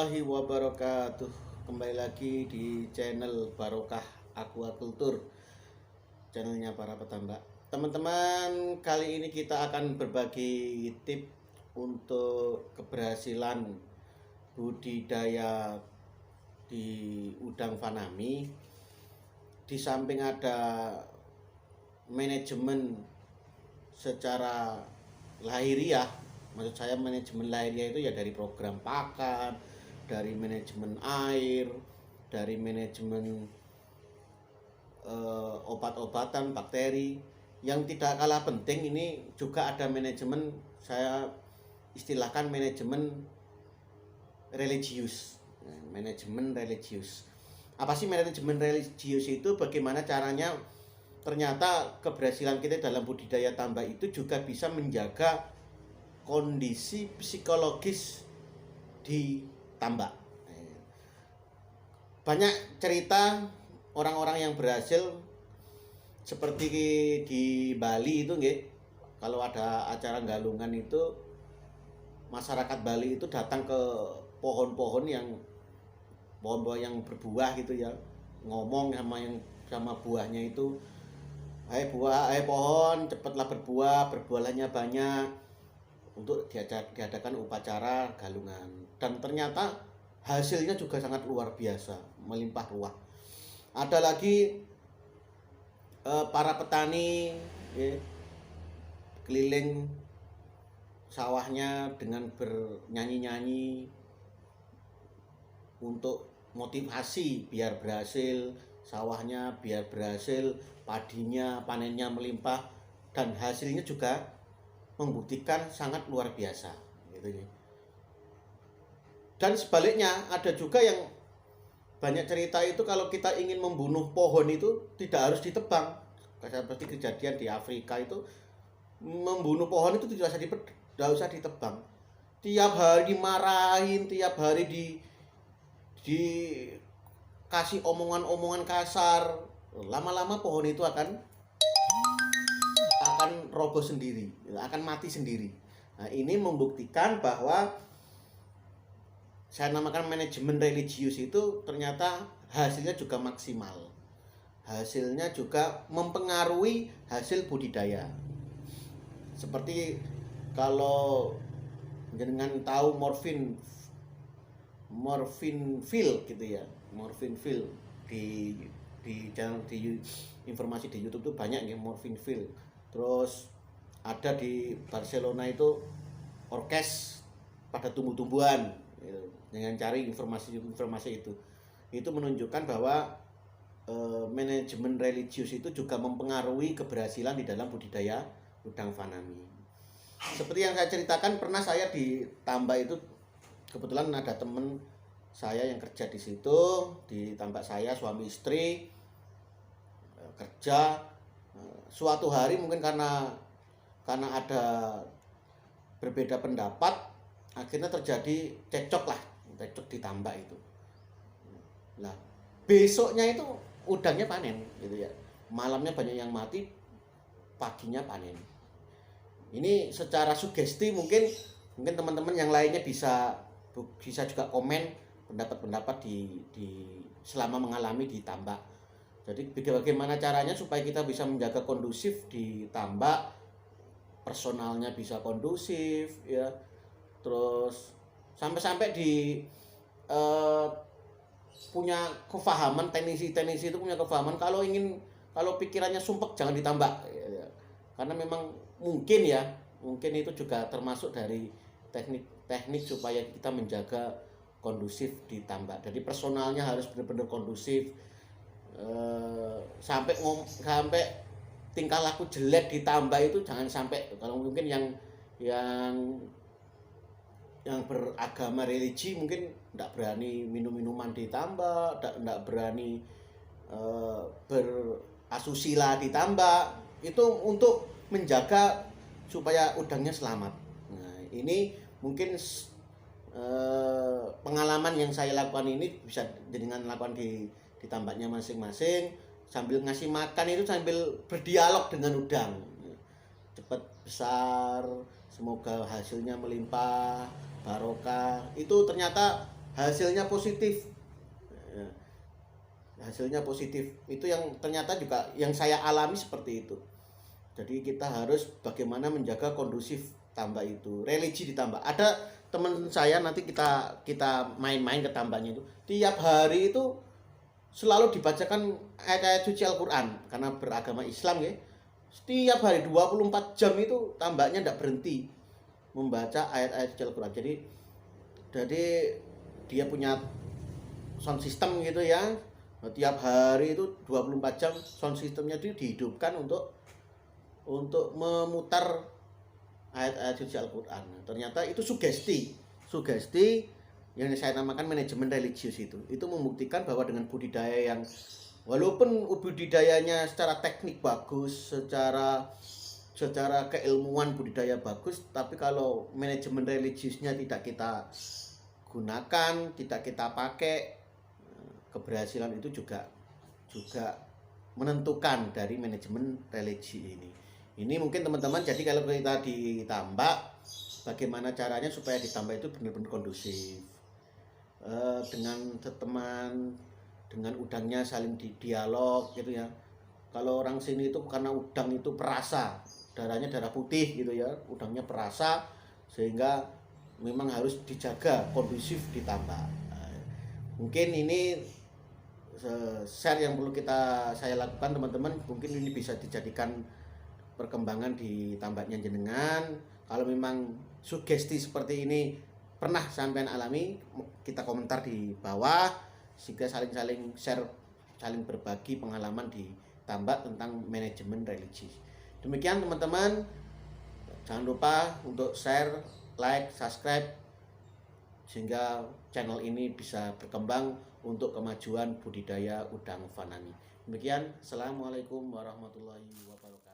warahmatullahi wabarakatuh. Kembali lagi di channel Barokah Aquaculture, channelnya para petambak. Teman-teman, kali ini kita akan berbagi tip untuk keberhasilan budidaya di udang fanami. Di samping ada manajemen secara lahiriah, maksud saya manajemen lahiriah itu ya dari program pakan, dari manajemen air, dari manajemen obat-obatan, bakteri. Yang tidak kalah penting ini juga ada manajemen, saya istilahkan manajemen religius. Manajemen religius. Apa sih manajemen religius itu? Bagaimana caranya ternyata keberhasilan kita dalam budidaya tambak itu juga bisa menjaga kondisi psikologis di tambak. Banyak cerita orang-orang yang berhasil seperti di Bali itu nggih. Kalau ada acara galungan itu masyarakat Bali itu datang ke pohon-pohon yang berbuah gitu ya. Ngomong sama buahnya itu, "Hai buah, hai pohon, cepatlah berbuah, berbuahnya banyak," untuk diadakan upacara galungan. Dan ternyata hasilnya juga sangat luar biasa, melimpah ruah. Ada lagi para petani ya, keliling sawahnya dengan bernyanyi-nyanyi untuk motivasi biar berhasil sawahnya, biar berhasil padinya, panennya melimpah, dan hasilnya juga membuktikan sangat luar biasa gitu ya. Dan sebaliknya ada juga yang banyak cerita itu kalau kita ingin membunuh pohon itu tidak harus ditebang. Seperti kejadian di Afrika itu, membunuh pohon itu tidak usah ditebang. Tiap hari dimarahin, tiap hari dikasih omongan-omongan kasar, lama-lama pohon itu akan roboh sendiri, akan mati sendiri. Nah, ini membuktikan bahwa saya namakan manajemen religius itu ternyata hasilnya juga maksimal. Hasilnya juga mempengaruhi hasil budidaya. Seperti kalau dengan tahu morfinfil gitu ya. Morfinfil di channel di informasi di YouTube tuh banyak ya morfinfil. Terus ada di Barcelona itu orkes pada tumbuh-tumbuhan dengan cari informasi itu menunjukkan bahwa manajemen religius itu juga mempengaruhi keberhasilan di dalam budidaya udang fanami. Seperti yang saya ceritakan, pernah saya di tambak itu kebetulan ada teman saya yang kerja di situ di tambak saya, suami istri kerja. Suatu hari mungkin karena ada berbeda pendapat, akhirnya terjadi cekcok di tambak itu. Nah, besoknya itu udangnya panen gitu ya. Malamnya banyak yang mati, paginya panen. Ini secara sugesti mungkin teman-teman yang lainnya bisa juga komen pendapat-pendapat di selama mengalami di tambak. Jadi bagaimana caranya supaya kita bisa menjaga kondusif di tambak, personalnya bisa kondusif ya. Terus sampai punya kefahaman, teknisi itu punya kefahaman kalau pikirannya sumpek jangan ditambak ya. Karena memang mungkin itu juga termasuk dari teknik supaya kita menjaga kondusif di tambak. Jadi personalnya harus benar-benar kondusif, sampai tingkah laku jelek di tambak itu jangan sampai. Kalau mungkin yang beragama religi mungkin tidak berani minum minuman di tambak, tidak berani berasusila di tambak, itu untuk menjaga supaya udangnya selamat. Nah, ini mungkin pengalaman yang saya lakukan ini bisa dengan lakukan di tambaknya masing-masing, sambil ngasih makan itu sambil berdialog dengan udang. Cepat besar, semoga hasilnya melimpah, barokah. Itu ternyata hasilnya positif. Ya, hasilnya positif itu yang ternyata juga yang saya alami seperti itu. Jadi kita harus bagaimana menjaga kondusif tambak itu, religi di tambak. Ada teman saya nanti kita main-main ke tambaknya itu. Tiap hari itu selalu dibacakan ayat-ayat suci Al-Qur'an karena beragama Islam ya. Setiap hari 24 jam itu tambaknya tidak berhenti membaca ayat-ayat suci Al-Qur'an. Jadi dia punya sound system gitu ya. Tiap hari itu 24 jam sound systemnya itu dihidupkan untuk memutar ayat-ayat suci Al-Qur'an. Ternyata itu sugesti yang saya namakan manajemen religius itu membuktikan bahwa dengan budidaya yang walaupun budidayanya secara teknik bagus, secara keilmuan budidaya bagus, tapi kalau manajemen religiusnya tidak kita gunakan, tidak kita pakai, keberhasilan itu juga menentukan dari manajemen religi ini. Ini mungkin teman-teman, jadi kalau kita ditambak, bagaimana caranya supaya ditambak itu benar-benar kondusif, dengan teman, dengan udangnya saling dialog gitu ya. Kalau orang sini itu karena udang itu perasa, darahnya darah putih gitu ya, udangnya perasa, sehingga memang harus dijaga kondusif ditambak. Mungkin ini share yang perlu saya lakukan teman-teman. Mungkin ini bisa dijadikan perkembangan di tambaknya jenengan. Kalau memang sugesti seperti ini pernah sampean alami, kita komentar di bawah sehingga saling share, saling berbagi pengalaman di tambak tentang manajemen religi. Demikian teman-teman, jangan lupa untuk share, like, subscribe sehingga channel ini bisa berkembang untuk kemajuan budidaya udang fanami. Demikian, assalamualaikum warahmatullahi wabarakatuh.